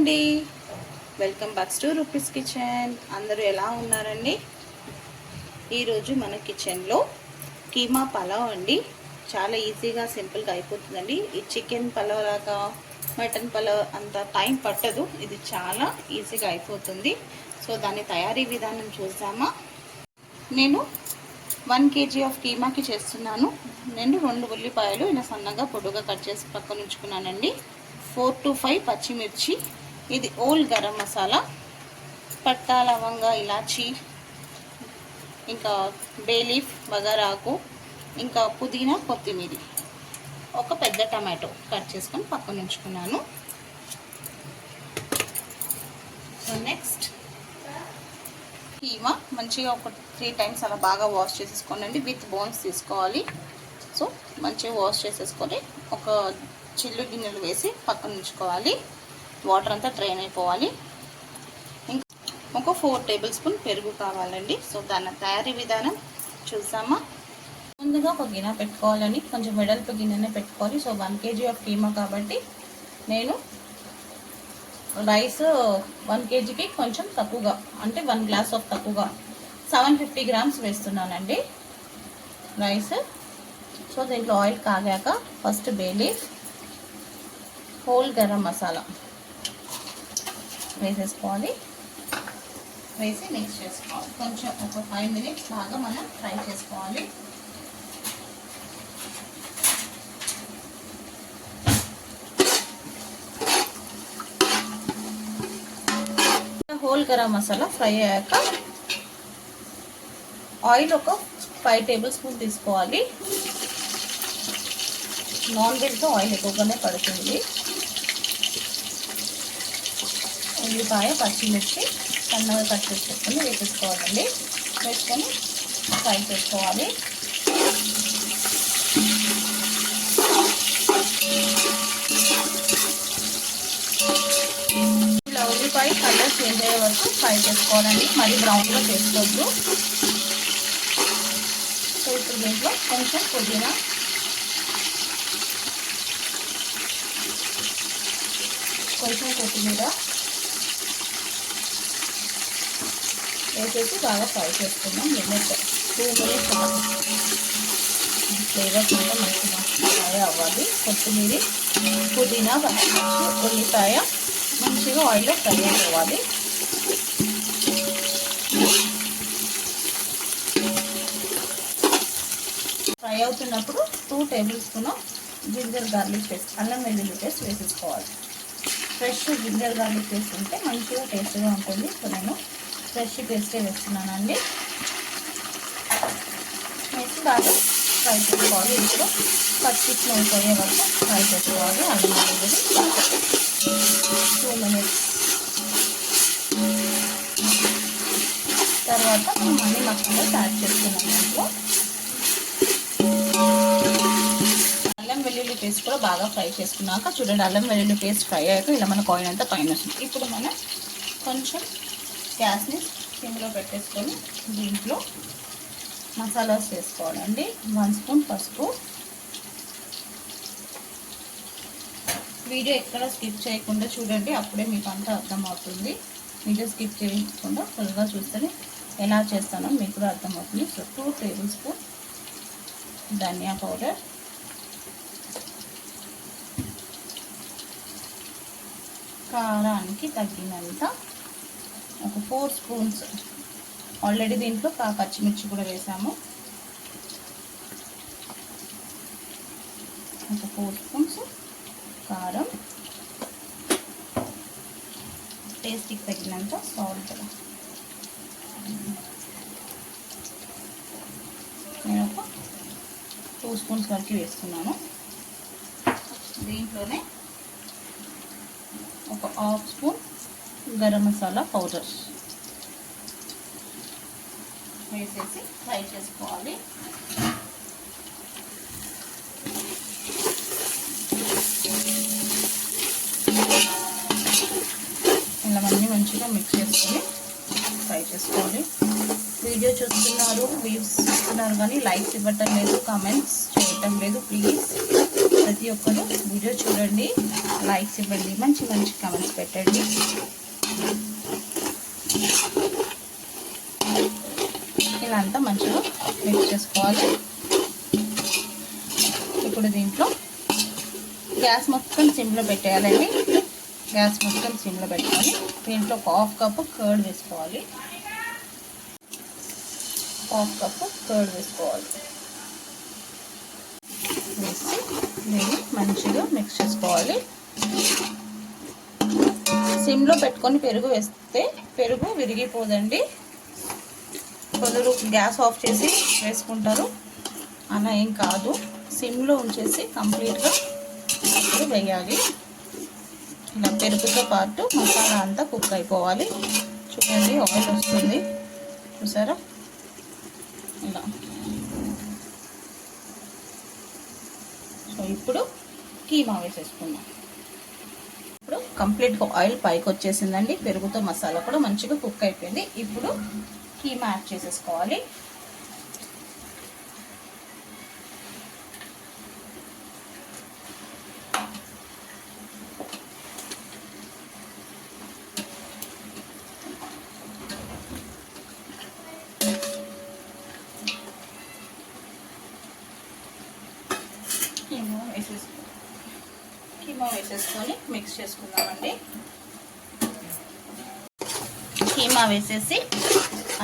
అండి, welcome back to rupees kitchen. అందరూ ఎలా ఉన్నారండి? ఈరోజు మన కిచెన్లో కీమా పలావ్ అండి. చాలా ఈజీగా సింపుల్గా అయిపోతుందండి. ఈ చికెన్ పలావ్ లాగా మటన్ పలావ్ అంత టైం పట్టదు, ఇది చాలా ఈజీగా అయిపోతుంది. సో దాని తయారీ విధానం చూద్దామా? నేను 1 kg ఆఫ్ కీమాకి చేస్తున్నాను. నేను 2 ఉల్లిపాయలు ఇలా సన్నగా పొడుగా కట్ చేసి పక్కన ఉంచుకున్నానండి. 4 to 5 పచ్చిమిర్చి, ఇది ఓల్ గరం మసాలా, పట్టా లవంగ ఇలాచి, ఇంకా బే లీఫ్ బగారాకు, ఇంకా పుదీనా కొత్తిమీర, ఒక పెద్ద టమాటో కట్ చేసుకొని పక్కన ఉంచుకున్నాను. సో నెక్స్ట్ కీమా మంచిగా ఒక 3 times అలా బాగా వాష్ చేసేసుకోనండి. విత్ బోన్స్ తీసుకోవాలి. సో మంచిగా వాష్ చేసేసుకొని ఒక చిల్లు గిన్నెలు వేసి పక్కన ఉంచుకోవాలి. వాటర్ అంతా డ్రైన్ అయిపోవాలి. ఇంకా ఒక 4 tablespoon పెరుగు కావాలండి. సో దాని తయారీ విధానం చూసామా? ముందుగా ఒక గిన్నె పెట్టుకోవాలని, కొంచెం వెడల్పు గిన్నెనే పెట్టుకోవాలి. సో 1 kg ఆఫ్ కీమా కాబట్టి నేను రైస్ 1 kgకి కొంచెం తక్కువగా, అంటే 1 glass ఆఫ్ తక్కువగా 750 grams వేస్తున్నానండి రైస్. సో దీంట్లో ఆయిల్ కాగాక first bay leaf, whole garam masala వేసేసుకోవాలి. వేసి మిక్స్ చేసుకోవాలి. కొంచెం ఒక 5 minutes బాగా మనం ఫ్రై చేసుకోవాలి. హోల్ గరం మసాలా ఫ్రై అయ్యాక ఆయిల్ ఒక 5 tablespoon తీసుకోవాలి. నాన్ వెజ్తో ఆయిల్ ఎక్కువగానే పడుతుంది. ఉల్లిపాయ పచ్చిమిర్చి సన్నగా కట్ చేసుకొని వేసేసుకోవాలండి. వేసుకొని ఫ్రై చేసుకోవాలి. ఇలా ఉల్లిపాయ కలర్ చేంజ్ అయ్యే వరకు ఫ్రై చేసుకోవాలండి. మరి బ్రౌన్గా చేసుకోవద్దు. సో ఇప్పుడు దీంట్లో కొంచెం పుదీనా, కొంచెం కొత్తిమీర వేసేసి బాగా ఫ్రై చేసుకుందాం. 2 minutes ఫ్లేవర్స్ అంతా మంచిగా ఫ్రై అవ్వాలి. కొత్తిమీర, పుదీనా, పచ్చిమిర్చి, ఉల్లిపాయ మంచిగా ఆయిల్లో ఫ్రై అయిపోవాలి. ఫ్రై అవుతున్నప్పుడు 2 tablespoon జింజర్ గార్లిక్ పేస్ట్, అల్లం వెల్లుల్లి పేస్ట్ వేసేసుకోవాలి. ఫ్రెష్ జింజర్ గార్లిక్ పేస్ట్ ఉంటే మంచిగా టేస్ట్గా ఉంటుంది. సో నేను ఫ్రెష్ పేస్టే వేస్తున్నానండి. వేసి బాగా ఫ్రై చేసుకోవాలి. ఇప్పుడు పచ్చి స్మెల్ పోయే వరకు ఫ్రై చేసుకోవాలి. అల్లం వెల్లుల్లి 2 minutes తర్వాత మనం అన్ని మసాలా యాడ్ చేసుకున్నాం. దాంట్లో అల్లం వెల్లుల్లి పేస్ట్ కూడా బాగా ఫ్రై చేసుకున్నాక చూడండి, అల్లం వెల్లుల్లి పేస్ట్ ఫ్రై అయ్యాక ఇలా మనకు ఆయిల్ అంతా పైన వస్తుంది. ఇప్పుడు మనం కొంచెం గ్యాస్ని సిమ్లో పెట్టేసుకొని దీంట్లో మసాలాస్ వేసుకోవాలండి. 1 spoon పసుపు. వీడియో ఎక్కడ స్కిప్ చేయకుండా చూడండి, అప్పుడే మీకు అంతా అర్థమవుతుంది. వీడియో స్కిప్ చేయకుండా ఫుల్గా చూస్తేనే ఎలా చేస్తానో మీకు కూడా అర్థమవుతుంది. సో 2 tablespoon ధనియా పౌడర్, కారానికి తగ్గినంత ఒక 4 spoons, ఆల్రెడీ దీంట్లో పచ్చిమిర్చి కూడా వేసాము. ఒక 4 spoons కారం, టేస్ట్కి తగినంత సాల్ట్. నేను ఒక 2 spoons వరకు వేస్తున్నాను. దీంట్లోనే ఒక 1/2 spoon గరం మసాలా పౌడర్ వేసేసి ఫ్రై చేసుకోవాలి. ఇలా అన్నీ మంచిగా మిక్స్ చేసుకొని ఫ్రై చేసుకోవాలి. వీడియో చూస్తున్నారు, వ్యూస్ ఇస్తున్నారు కానీ లైక్స్ ఇవ్వటం లేదు, కామెంట్స్ చేయటం లేదు. ప్లీజ్ ప్రతి ఒక్కరు వీడియో చూడండి, లైక్స్ ఇవ్వండి, మంచి మంచి కామెంట్స్ పెట్టండి. ఇలా అంతా మంచిగా మిక్స్ చేసుకోవాలి. ఇప్పుడు దీంట్లో గ్యాస్ మొత్తం సిమ్లో పెట్టేయాలండి. గ్యాస్ మొత్తం సిమ్లో పెట్టుకొని దీంట్లో ఒక హాఫ్ కప్పు కర్డ్ వేసుకోవాలి. హాఫ్ కప్పు కర్డ్ వేసుకోవాలి. వేసి దీన్ని మంచిగా మిక్స్ చేసుకోవాలి. సిమ్లో పెట్టుకొని పెరుగు వేస్తే పెరుగు విరిగిపోదండి. కొందరు గ్యాస్ ఆఫ్ చేసి వేసుకుంటారు, అలా ఏం కాదు. సిమ్లో ఉంచేసి కంప్లీట్గా ఇప్పుడు వేయాలి. ఇలా పెరుగుతో పాటు మసాలా అంతా కుక్ అయిపోవాలి. చూడండి ఆయిల్ వస్తుంది, చూసారా? ఇలా. సో ఇప్పుడు కీమా వేసేసుకుందాం. ఇప్పుడు కంప్లీట్గా ఆయిల్ పైకి వచ్చేసిందండి. పెరుగుతో మసాలా కూడా మంచిగా కుక్ అయిపోయింది. ఇప్పుడు కీమా యాడ్ చేసేసుకోవాలి. కీమా వేసేసుకొని మిక్స్ చేసుకుందామండి. కీమా వేసేసి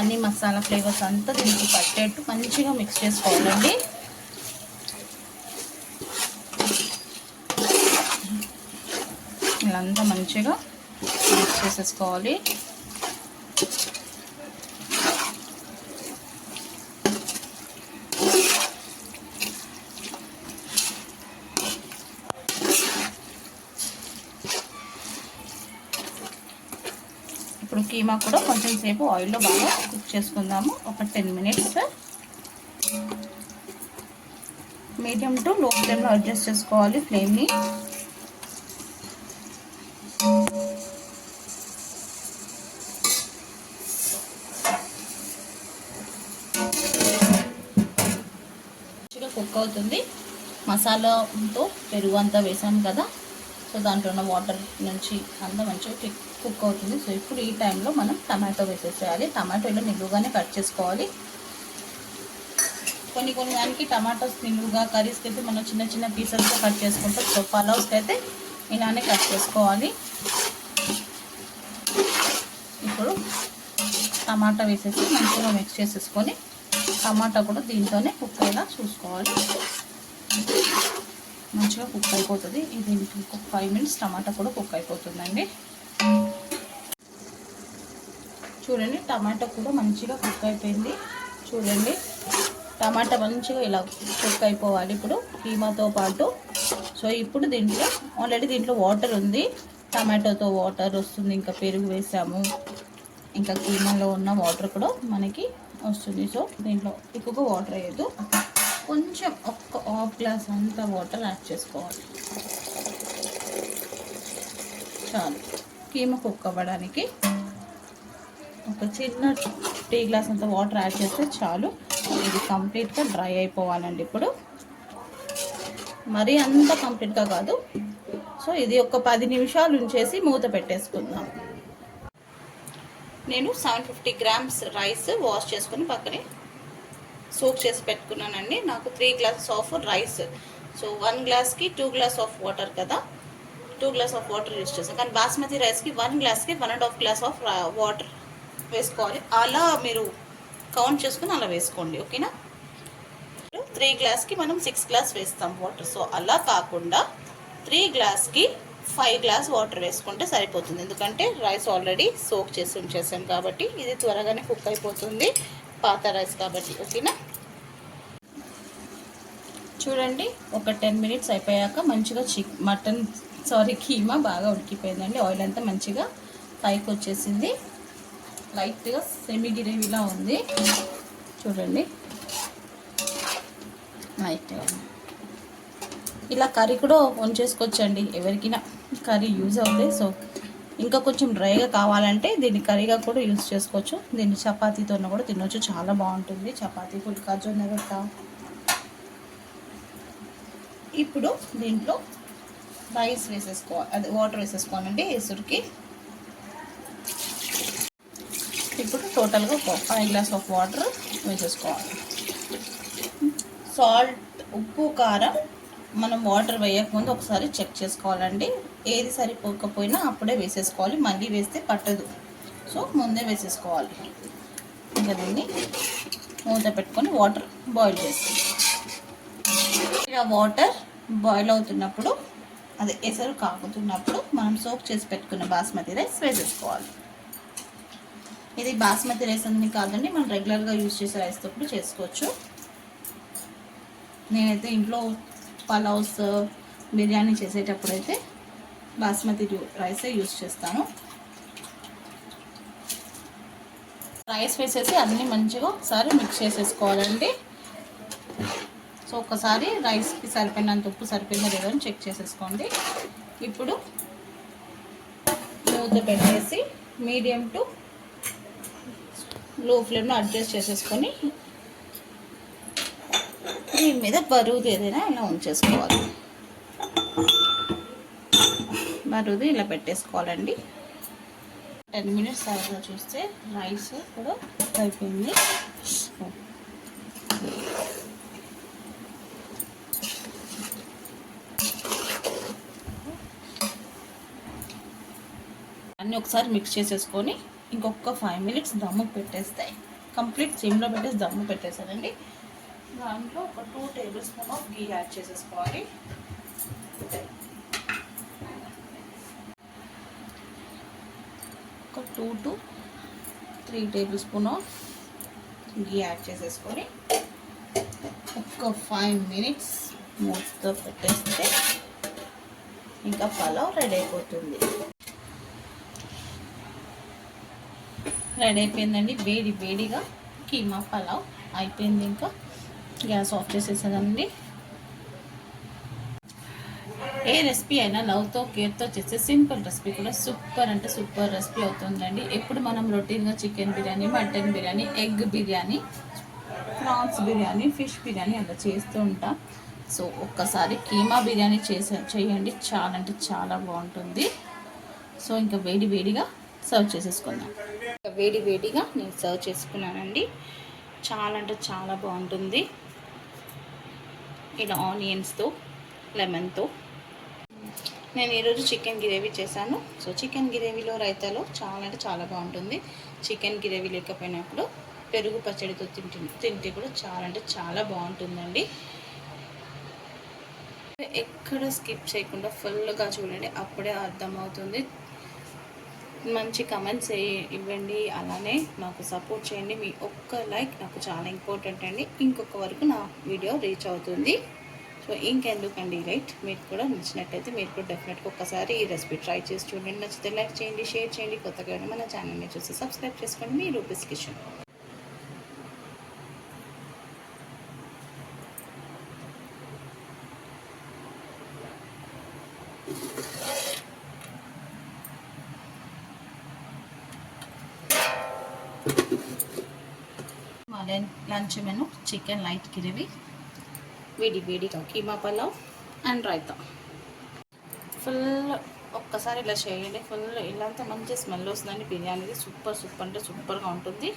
అన్ని మసాలా ఫ్లేవర్స్ అంతా దీనికి పట్టేట్టు మంచిగా మిక్స్ చేసుకోవాలండి. ఇలా అంతా మంచిగా మిక్స్ చేసేసుకోవాలి. ఇప్పుడు కీమా కూడా కొంచెం సేపు ఆయిల్లో బాగా కుక్ చేసుకుందాము. ఒక 10 మినిట్స్. మీడియం టు లో ఫ్లేమ్లో అడ్జస్ట్ చేసుకోవాలి ఫ్లేమ్ని. మంచిగా కుక్ అవుతుంది. మసాలాతో పెరుగు అంతా వేసాము కదా, సో దాంట్లో ఉన్న వాటర్ నుంచి అంతా మంచిగా కుక్ అవుతుంది. సో ఇప్పుడు ఈ టైంలో మనం టమాటో వేసేసేయాలి. టమాటో ఇలా నిలువుగానే కట్ చేసుకోవాలి. కొన్ని దానికి టమాటోస్ నిలువుగా, కర్రీస్కి అయితే మనం చిన్న చిన్న పీసెస్తో కట్ చేసుకుంటాం. సో పలావ్స్కి అయితే ఇలానే కట్ చేసుకోవాలి. ఇప్పుడు టమాటా వేసేసి మంచిగా మిక్స్ చేసేసుకొని టమాటా కూడా దీంతోనే కుక్ అయ్యేలా చూసుకోవాలి. మంచిగా కుక్ అయిపోతుంది. ఇది ఇంకొక 5 మినిట్స్ టమాటా కూడా కుక్ అయిపోతుందండి. చూడండి టమాటా కూడా మంచిగా కుక్ అయిపోయింది. చూడండి టమాటా మంచిగా ఇలా కుక్ అయిపోవాలి ఇప్పుడు కీమాతో పాటు. సో ఇప్పుడు దీంట్లో ఆల్రెడీ దీంట్లో వాటర్ ఉంది, టమాటోతో వాటర్ వస్తుంది, ఇంకా పెరుగు వేసాము, ఇంకా కీమాలో ఉన్న వాటర్ కూడా మనకి వస్తుంది. సో దీంట్లో ఎక్కువగా వాటర్ వేయద్దు, కొంచెం ఒక్క హాఫ్ గ్లాస్ అంతా వాటర్ యాడ్ చేసుకోవాలి చాలు. కీమా కుక్ అవ్వడానికి ఒక చిన్న టీ గ్లాస్ అంత వాటర్ యాడ్ చేస్తే చాలు. ఇది కంప్లీట్గా డ్రై అయిపోవాలండి. ఇప్పుడు మరీ అంత కంప్లీట్గా కాదు. సో ఇది ఒక 10 నిమిషాలు ఉంచేసి మూత పెట్టేసుకుందాం. నేను 750 గ్రామ్స్ రైస్ వాష్ చేసుకుని పక్కనే సోక్ చేసి పెట్టుకున్నానండి. నాకు 3 గ్లాసెస్ ఆఫ్ రైస్. సో 1 గ్లాస్కి 2 గ్లాస్ ఆఫ్ వాటర్ కదా, 2 గ్లాస్ ఆఫ్ వాటర్ యూజ్ చేస్తాను. కానీ బాస్మతి రైస్కి 1 గ్లాస్కి 1.5 గ్లాస్ ఆఫ్ వాటర్ వేసుకోవాలి. అలా మీరు కౌంట్ చేసుకుని అలా వేసుకోండి, ఓకేనా? 3 గ్లాస్కి మనం 6 గ్లాస్ వేస్తాం వాటర్. సో అలా కాకుండా 3 గ్లాస్కి 5 గ్లాస్ వాటర్ వేసుకుంటే సరిపోతుంది. ఎందుకంటే రైస్ ఆల్రెడీ సోక్ చేసి ఉంచేసాం కాబట్టి ఇది త్వరగానే కుక్ అయిపోతుంది, పాత రైస్ కాబట్టి, ఓకేనా? చూడండి ఒక 10 మినిట్స్ అయిపోయాక మంచిగా కీమా బాగా ఉడికిపోయిందండి. ఆయిల్ అంతా మంచిగా పైకి వచ్చేసింది. లైట్గా సెమీ గ్రేవీలా ఉంది. చూడండి లైట్గా. ఇలా కర్రీ కూడా వంచేసుకోవచ్చండి, ఎవరికైనా కర్రీ యూజ్ అవుతాయి. సో ఇంకా కొంచెం డ్రైగా కావాలంటే దీన్ని కర్రీగా కూడా యూజ్ చేసుకోవచ్చు. దీన్ని చపాతీతో కూడా తినవచ్చు, చాలా బాగుంటుంది. చపాతీ, పుల్కా, జొన్న రొట్ట ఇప్పుడు దీంట్లో రైస్ వేసేసుకోవాలి, అదే వాటర్ వేసేసుకోవాలండి ఎసురుకి. ఇప్పుడు టోటల్గా ఒక 5 గ్లాస్ ఆఫ్ వాటర్ వేసేసుకోవాలి. సాల్ట్, ఉప్పు, కారం మనం వాటర్ వేయకముందు ఒకసారి చెక్ చేసుకోవాలండి. ఏది సరిపోకపోయినా అప్పుడే వేసేసుకోవాలి, మళ్ళీ వేస్తే పట్టదు. సో ముందే వేసేసుకోవాలి. ఇంకా దీన్ని మూత పెట్టుకొని వాటర్ బాయిల్ చేస్తాం. ఇలా వాటర్ బాయిల్ అవుతున్నప్పుడు, అదే ఎసరు కాగుతున్నప్పుడు మనం సోక్ చేసి పెట్టుకున్న బాస్మతి రైస్ వేసేసుకోవాలి. ఇది బాస్మతి రైస్ అని కాదండి, మనం రెగ్యులర్గా యూజ్ చేసే రైస్తో కూడా చేసుకోవచ్చు. నేనైతే ఇంట్లో పలావ్స్, బిర్యానీ చేసేటప్పుడు అయితే బాస్మతి రైసే యూజ్ చేస్తాను. రైస్ వేసేసి అన్నీ మంచిగా ఒకసారి మిక్స్ చేసేసుకోవాలండి. సో ఒకసారి రైస్కి సరిపోయినంత ఉప్పు సరిపోయిందో లేదో అని చెక్ చేసేసుకోండి. ఇప్పుడు మూత పెట్టేసి మీడియం టు లో ఫ్లేమ్లో అడ్జస్ట్ చేసేసుకొని దీని మీద బరువుది ఏదైనా ఇలా ఉంచేసుకోవాలి. బరువుది ఇలా పెట్టేసుకోవాలండి. 10 మినిట్స్ తర్వాత చూస్తే రైస్ కూడా అయిపోయింది. అన్నీ ఒకసారి మిక్స్ చేసేసుకొని ఇంకొక 5 మినిట్స్ దమ్ము పెట్టేస్తే, కంప్లీట్ సిమ్లో పెట్టేసి దమ్ము పెట్టేసానండి. దాంట్లో ఒక 2 table spoon of ghee add చేసేసుకోవాలి. ఒక 2 to 3 table spoon of ghee add చేసేసుకొని ఒక 5 మినిట్స్ మూత పెట్టేస్తే ఇంకా పలావ్ రెడీ అయిపోతుంది. రెడీ అయిపోయిందండి. వేడి వేడిగా కీమా పలావ్ అయిపోయింది. ఇంకా గ్యాస్ ఆఫ్ చేసేసానండి. ఏ రెసిపీ అయినా లవ్తో, కేర్తో చేస్తే సింపుల్ రెసిపీ కూడా సూపర్ అంటే సూపర్ రెసిపీ అవుతుందండి. ఎప్పుడు మనం రొటీన్గా chicken biryani, mutton biryani, egg biryani, prawns biryani, fish biryani అలా చేస్తూ ఉంటాం. సో ఒక్కసారి కీమా బిర్యానీ చేయండి, చాలా అంటే చాలా బాగుంటుంది. సో ఇంకా వేడి వేడిగా సర్వ్ చేసేసుకుందాం. వేడి వేడిగా నేను సర్వ్ చేసుకున్నానండి. చాలా అంటే చాలా బాగుంటుంది. ఇలా ఆనియన్స్తో, లెమన్తో. నేను ఈరోజు చికెన్ గ్రేవీ చేశాను. సో చికెన్ గ్రేవీలో రైతాలో చాలా అంటే చాలా బాగుంటుంది. చికెన్ గ్రేవీ లేకపోయినప్పుడు పెరుగు పచ్చడితో తింటే కూడా చాలా అంటే చాలా బాగుంటుందండి. ఎక్కడ స్కిప్ చేయకుండా ఫుల్గా చూడండి, అప్పుడే అర్థమవుతుంది. మంచి కమెంట్స్ ఇవ్వండి, అలానే నాకు సపోర్ట్ చేయండి. మీ ఒక్క లైక్ నాకు చాలా ఇంపార్టెంట్ అండి. ఇంకొక వరకు నా వీడియో రీచ్ అవుతుంది. సో ఇంకెందుకండి రైట్, మీకు కూడా నచ్చినట్టయితే మీరు కూడా డెఫినెట్గా ఒక్కసారి ఈ రెసిపీ ట్రై చేసి చూడండి. నచ్చితే లైక్ చేయండి, షేర్ చేయండి. కొత్తగా మన ఛానల్ని చూసి సబ్స్క్రైబ్ చేసుకోండి. మీ Roopi's kitchen. Lunch menu chicken light gravy, వేడి వేడిగా కీమా పలావ్ అండ్ రైతా. ఫుల్ ఒక్కసారి ఇలా చేయండి. ఫుల్ ఇలాంతా మంచి స్మెల్ వస్తుందండి. బిర్యానీది సూపర్ అంటే సూపర్గా ఉంటుంది.